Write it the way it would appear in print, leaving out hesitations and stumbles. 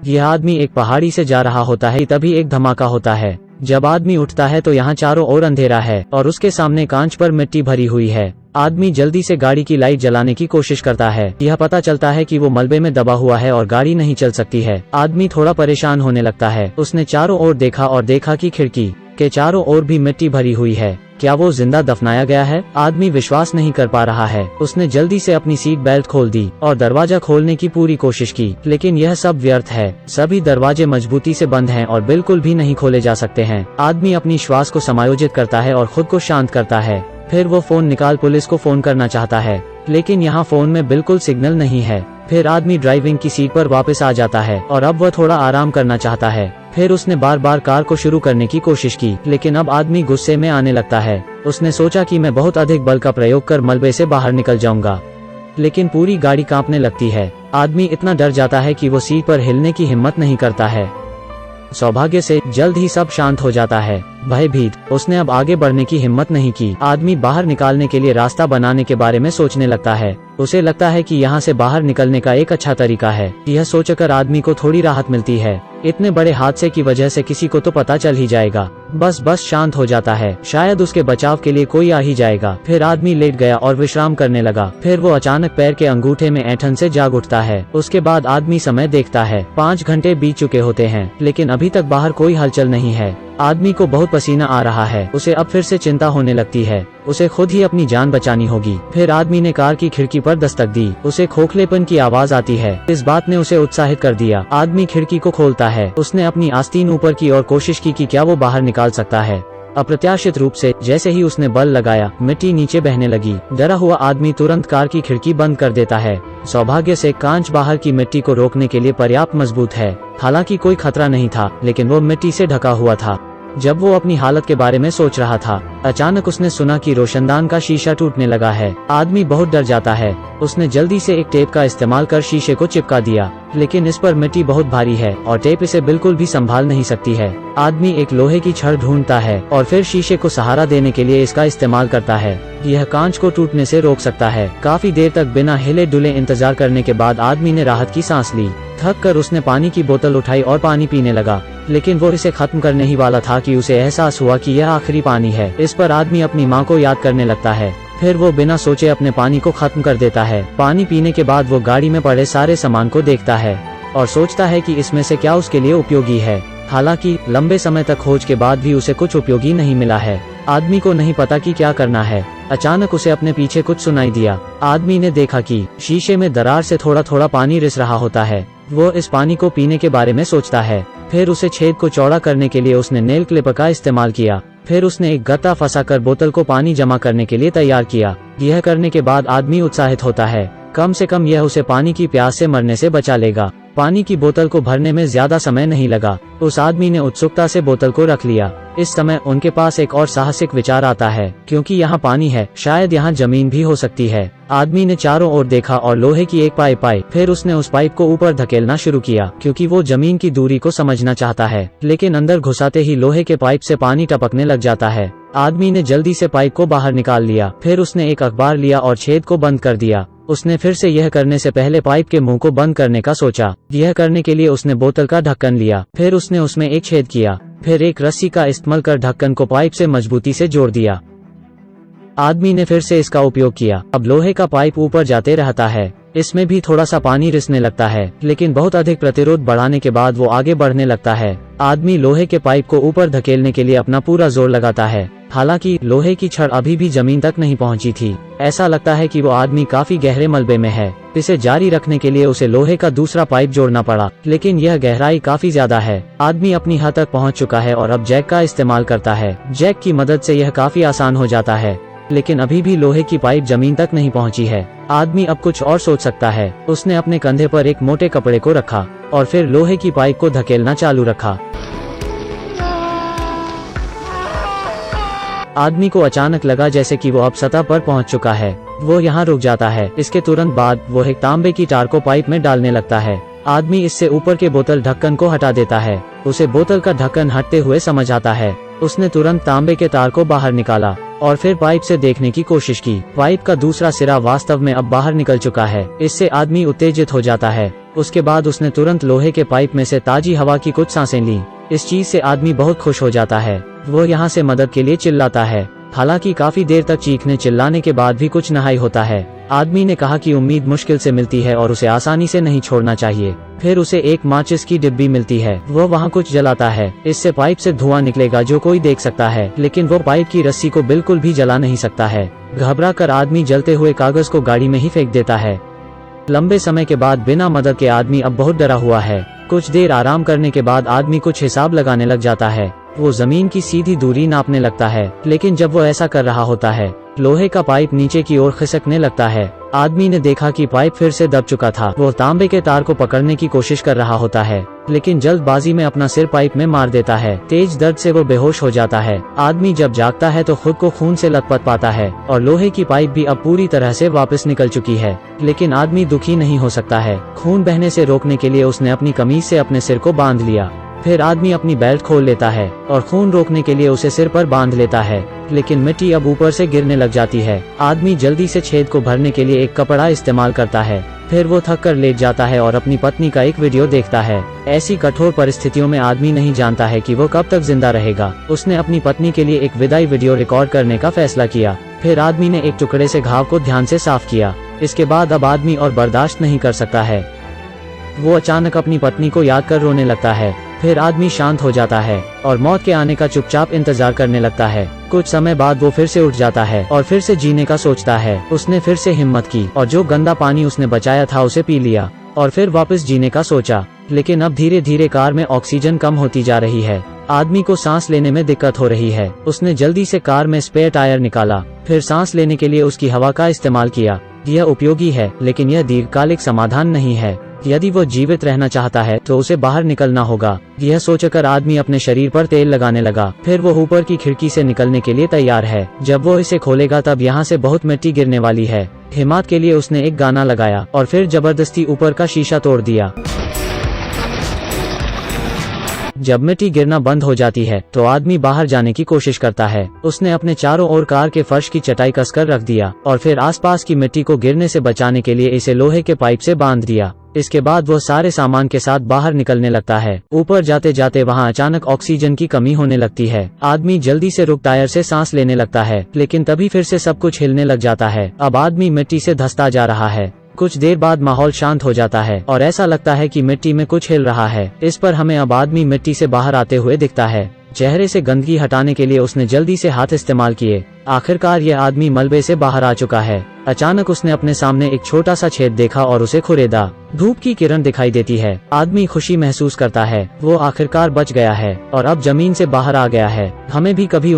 यह आदमी एक पहाड़ी से जा रहा होता है, तभी एक धमाका होता है। जब आदमी उठता है तो यहाँ चारों ओर अंधेरा है और उसके सामने कांच पर मिट्टी भरी हुई है। आदमी जल्दी से गाड़ी की लाइट जलाने की कोशिश करता है। यह पता चलता है कि वो मलबे में दबा हुआ है और गाड़ी नहीं चल सकती है। आदमी थोड़ा परेशान होने लगता है। उसने चारों ओर देखा और देखा कि खिड़की के चारों ओर भी मिट्टी भरी हुई है। क्या वो जिंदा दफनाया गया है? आदमी विश्वास नहीं कर पा रहा है। उसने जल्दी से अपनी सीट बेल्ट खोल दी और दरवाजा खोलने की पूरी कोशिश की, लेकिन यह सब व्यर्थ है। सभी दरवाजे मजबूती से बंद हैं और बिल्कुल भी नहीं खोले जा सकते हैं। आदमी अपनी श्वास को समायोजित करता है और खुद को शांत करता है। फिर वो फोन निकाल पुलिस को फोन करना चाहता है, लेकिन यहाँ फोन में बिल्कुल सिग्नल नहीं है। फिर आदमी ड्राइविंग की सीट पर वापस आ जाता है और अब वह थोड़ा आराम करना चाहता है। फिर उसने बार बार कार को शुरू करने की कोशिश की, लेकिन अब आदमी गुस्से में आने लगता है। उसने सोचा कि मैं बहुत अधिक बल का प्रयोग कर मलबे से बाहर निकल जाऊंगा, लेकिन पूरी गाड़ी कांपने लगती है। आदमी इतना डर जाता है कि वो सीट पर हिलने की हिम्मत नहीं करता है। सौभाग्य से जल्द ही सब शांत हो जाता है। भयभीत, उसने अब आगे बढ़ने की हिम्मत नहीं की। आदमी बाहर निकालने के लिए रास्ता बनाने के बारे में सोचने लगता है। उसे लगता है कि यहाँ से बाहर निकलने का एक अच्छा तरीका है। यह सोचकर आदमी को थोड़ी राहत मिलती है। इतने बड़े हादसे की वजह से किसी को तो पता चल ही जाएगा। बस शांत हो जाता है। शायद उसके बचाव के लिए कोई आ ही जाएगा। फिर आदमी लेट गया और विश्राम करने लगा। फिर वो अचानक पैर के अंगूठे में ऐंठन से जाग उठता है। उसके बाद आदमी समय देखता है। 5 घंटे बीत चुके होते हैं, लेकिन अभी तक बाहर कोई हलचल नहीं है। आदमी को बहुत पसीना आ रहा है। उसे अब फिर से चिंता होने लगती है। उसे खुद ही अपनी जान बचानी होगी। फिर आदमी ने कार की खिड़की पर दस्तक दी। उसे खोखलेपन की आवाज आती है। इस बात ने उसे उत्साहित कर दिया। आदमी खिड़की को खोलता है। उसने अपनी आस्तीन ऊपर की और कोशिश की कि क्या वो बाहर निकाल सकता है। अप्रत्याशित रूप से जैसे ही उसने बल लगाया, मिट्टी नीचे बहने लगी। डरा हुआ आदमी तुरंत कार की खिड़की बंद कर देता है। सौभाग्य से कांच बाहर की मिट्टी को रोकने के लिए पर्याप्त मजबूत है। हालांकि कोई खतरा नहीं था, लेकिन वो मिट्टी से ढका हुआ था। जब वो अपनी हालत के बारे में सोच रहा था, अचानक उसने सुना कि रोशनदान का शीशा टूटने लगा है। आदमी बहुत डर जाता है। उसने जल्दी से एक टेप का इस्तेमाल कर शीशे को चिपका दिया, लेकिन इस पर मिट्टी बहुत भारी है और टेप इसे बिल्कुल भी संभाल नहीं सकती है। आदमी एक लोहे की छड़ ढूंढता है और फिर शीशे को सहारा देने के लिए इसका इस्तेमाल करता है। यह कांच को टूटने से रोक सकता है। काफी देर तक बिना हिले डुले इंतजार करने के बाद आदमी ने राहत की सांस ली। थक कर उसने पानी की बोतल उठाई और पानी पीने लगा, लेकिन वो इसे खत्म करने ही वाला था कि उसे एहसास हुआ कि यह आखिरी पानी है। इस पर आदमी अपनी माँ को याद करने लगता है। फिर वो बिना सोचे अपने पानी को खत्म कर देता है। पानी पीने के बाद वो गाड़ी में पड़े सारे सामान को देखता है और सोचता है कि इसमें से क्या उसके लिए उपयोगी है। हालांकि लंबे समय तक खोज के बाद भी उसे कुछ उपयोगी नहीं मिला है। आदमी को नहीं पता कि क्या करना है। अचानक उसे अपने पीछे कुछ सुनाई दिया। आदमी ने देखा कि शीशे में दरार से थोड़ा थोड़ा पानी रिस रहा होता है। वो इस पानी को पीने के बारे में सोचता है। फिर उसे छेद को चौड़ा करने के लिए उसने नेल क्लिप का इस्तेमाल किया। फिर उसने एक गत्ता फंसाकर बोतल को पानी जमा करने के लिए तैयार किया। यह करने के बाद आदमी उत्साहित होता है। कम से कम यह उसे पानी की प्यास से मरने से बचा लेगा। पानी की बोतल को भरने में ज्यादा समय नहीं लगा। उस आदमी ने उत्सुकता से बोतल को रख लिया। इस समय उनके पास एक और साहसिक विचार आता है, क्योंकि यहाँ पानी है, शायद यहाँ जमीन भी हो सकती है। आदमी ने चारों ओर देखा और लोहे की एक पाइप आई। फिर उसने उस पाइप को ऊपर धकेलना शुरू किया, क्योंकि वो जमीन की दूरी को समझना चाहता है। लेकिन अंदर घुसाते ही लोहे के पाइप से पानी टपकने लग जाता है। आदमी ने जल्दी से पाइप को बाहर निकाल लिया। फिर उसने एक अखबार लिया और छेद को बंद कर दिया। उसने फिर से यह करने से पहले पाइप के मुंह को बंद करने का सोचा। यह करने के लिए उसने बोतल का ढक्कन लिया। फिर उसने उसमें एक छेद किया। फिर एक रस्सी का इस्तेमाल कर ढक्कन को पाइप से मजबूती से जोड़ दिया। आदमी ने फिर से इसका उपयोग किया। अब लोहे का पाइप ऊपर जाते रहता है। इसमें भी थोड़ा सा पानी रिसने लगता है, लेकिन बहुत अधिक प्रतिरोध बढ़ाने के बाद वो आगे बढ़ने लगता है। आदमी लोहे के पाइप को ऊपर धकेलने के लिए अपना पूरा जोर लगाता है। हालांकि लोहे की छड़ अभी भी जमीन तक नहीं पहुंची थी। ऐसा लगता है कि वो आदमी काफी गहरे मलबे में है। इसे जारी रखने के लिए उसे लोहे का दूसरा पाइप जोड़ना पड़ा, लेकिन यह गहराई काफी ज्यादा है। आदमी अपनी हद तक पहुंच चुका है और अब जैक का इस्तेमाल करता है। जैक की मदद से यह काफी आसान हो जाता है, लेकिन अभी भी लोहे की पाइप जमीन तक नहीं पहुंची है। आदमी अब कुछ और सोच सकता है। उसने अपने कंधे पर एक मोटे कपड़े को रखा और फिर लोहे की पाइप को धकेलना चालू रखा। आदमी को अचानक लगा जैसे कि वो अब सतह पर पहुंच चुका है। वो यहाँ रुक जाता है। इसके तुरंत बाद वो एक तांबे की तार को पाइप में डालने लगता है। आदमी इससे ऊपर के बोतल ढक्कन को हटा देता है। उसे बोतल का ढक्कन हटते हुए समझ आता है। उसने तुरंत तांबे के तार को बाहर निकाला और फिर पाइप से देखने की कोशिश की। पाइप का दूसरा सिरा वास्तव में अब बाहर निकल चुका है। इससे आदमी उत्तेजित हो जाता है। उसके बाद उसने तुरंत लोहे के पाइप में से ताजी हवा की कुछ सांसें ली। इस चीज से आदमी बहुत खुश हो जाता है। वो यहाँ से मदद के लिए चिल्लाता है। हालांकि काफी देर तक चीखने चिल्लाने के बाद भी कुछ नहीं होता है। आदमी ने कहा कि उम्मीद मुश्किल से मिलती है और उसे आसानी से नहीं छोड़ना चाहिए। फिर उसे एक माचिस की डिब्बी मिलती है। वो वहाँ कुछ जलाता है। इससे पाइप से धुआं निकलेगा जो कोई देख सकता है, लेकिन वो पाइप की रस्सी को बिल्कुल भी जला नहीं सकता है। घबरा कर आदमी जलते हुए कागज को गाड़ी में ही फेंक देता है। लंबे समय के बाद बिना मदद के आदमी अब बहुत डरा हुआ है। कुछ देर आराम करने के बाद आदमी कुछ हिसाब लगाने लग जाता है। वो जमीन की सीधी दूरी नापने लगता है, लेकिन जब वो ऐसा कर रहा होता है, लोहे का पाइप नीचे की ओर खिसकने लगता है। आदमी ने देखा कि पाइप फिर से दब चुका था। वो तांबे के तार को पकड़ने की कोशिश कर रहा होता है, लेकिन जल्दबाजी में अपना सिर पाइप में मार देता है। तेज दर्द से वो बेहोश हो जाता है। आदमी जब जागता है तो खुद को खून से लथपथ पाता है और लोहे की पाइप भी अब पूरी तरह से वापस निकल चुकी है। लेकिन आदमी दुखी नहीं हो सकता है। खून बहने से रोकने के लिए उसने अपनी कमीज से अपने सिर को बांध लिया। फिर आदमी अपनी बेल्ट खोल लेता है और खून रोकने के लिए उसे सिर पर बांध लेता है, लेकिन मिट्टी अब ऊपर से गिरने लग जाती है। आदमी जल्दी से छेद को भरने के लिए एक कपड़ा इस्तेमाल करता है। फिर वो थक कर लेट जाता है और अपनी पत्नी का एक वीडियो देखता है। ऐसी कठोर परिस्थितियों में आदमी नहीं जानता है कि वो कब तक जिंदा रहेगा। उसने अपनी पत्नी के लिए एक विदाई वीडियो रिकॉर्ड करने का फैसला किया। फिर आदमी ने एक टुकड़े से घाव को ध्यान से साफ किया। इसके बाद अब आदमी और बर्दाश्त नहीं कर सकता है। वो अचानक अपनी पत्नी को याद कर रोने लगता है। फिर आदमी शांत हो जाता है और मौत के आने का चुपचाप इंतजार करने लगता है। कुछ समय बाद वो फिर से उठ जाता है और फिर से जीने का सोचता है। उसने फिर से हिम्मत की और जो गंदा पानी उसने बचाया था उसे पी लिया और फिर वापस जीने का सोचा। लेकिन अब धीरे धीरे कार में ऑक्सीजन कम होती जा रही है। आदमी को सांस लेने में दिक्कत हो रही है। उसने जल्दी से कार में स्पेयर टायर निकाला। फिर सांस लेने के लिए उसकी हवा का इस्तेमाल किया। यह उपयोगी है, लेकिन यह दीर्घकालिक समाधान नहीं है। यदि वो जीवित रहना चाहता है तो उसे बाहर निकलना होगा। यह सोचकर आदमी अपने शरीर पर तेल लगाने लगा। फिर वो ऊपर की खिड़की से निकलने के लिए तैयार है। जब वो इसे खोलेगा तब यहाँ से बहुत मिट्टी गिरने वाली है। हिम्मत के लिए उसने एक गाना लगाया और फिर जबरदस्ती ऊपर का शीशा तोड़ दिया। जब मिट्टी गिरना बंद हो जाती है तो आदमी बाहर जाने की कोशिश करता है। उसने अपने चारों ओर कार के फर्श की चटाई कसकर रख दिया और फिर आसपास की मिट्टी को गिरने से बचाने के लिए इसे लोहे के पाइप से बांध दिया। इसके बाद वो सारे सामान के साथ बाहर निकलने लगता है। ऊपर जाते जाते वहाँ अचानक ऑक्सीजन की कमी होने लगती है। आदमी जल्दी से रुक टायर से सांस लेने लगता है, लेकिन तभी फिर से सब कुछ हिलने लग जाता है। अब आदमी मिट्टी से धंसता जा रहा है। कुछ देर बाद माहौल शांत हो जाता है और ऐसा लगता है कि मिट्टी में कुछ हिल रहा है। इस पर हमें अब आदमी मिट्टी से बाहर आते हुए दिखता है। चेहरे से गंदगी हटाने के लिए उसने जल्दी से हाथ इस्तेमाल किए। आखिरकार यह आदमी मलबे से बाहर आ चुका है। अचानक उसने अपने सामने एक छोटा सा छेद देखा और उसे खुरेदा। धूप की किरण दिखाई देती है। आदमी खुशी महसूस करता है। वो आखिरकार बच गया है और अब जमीन से बाहर आ गया है। हमें भी कभी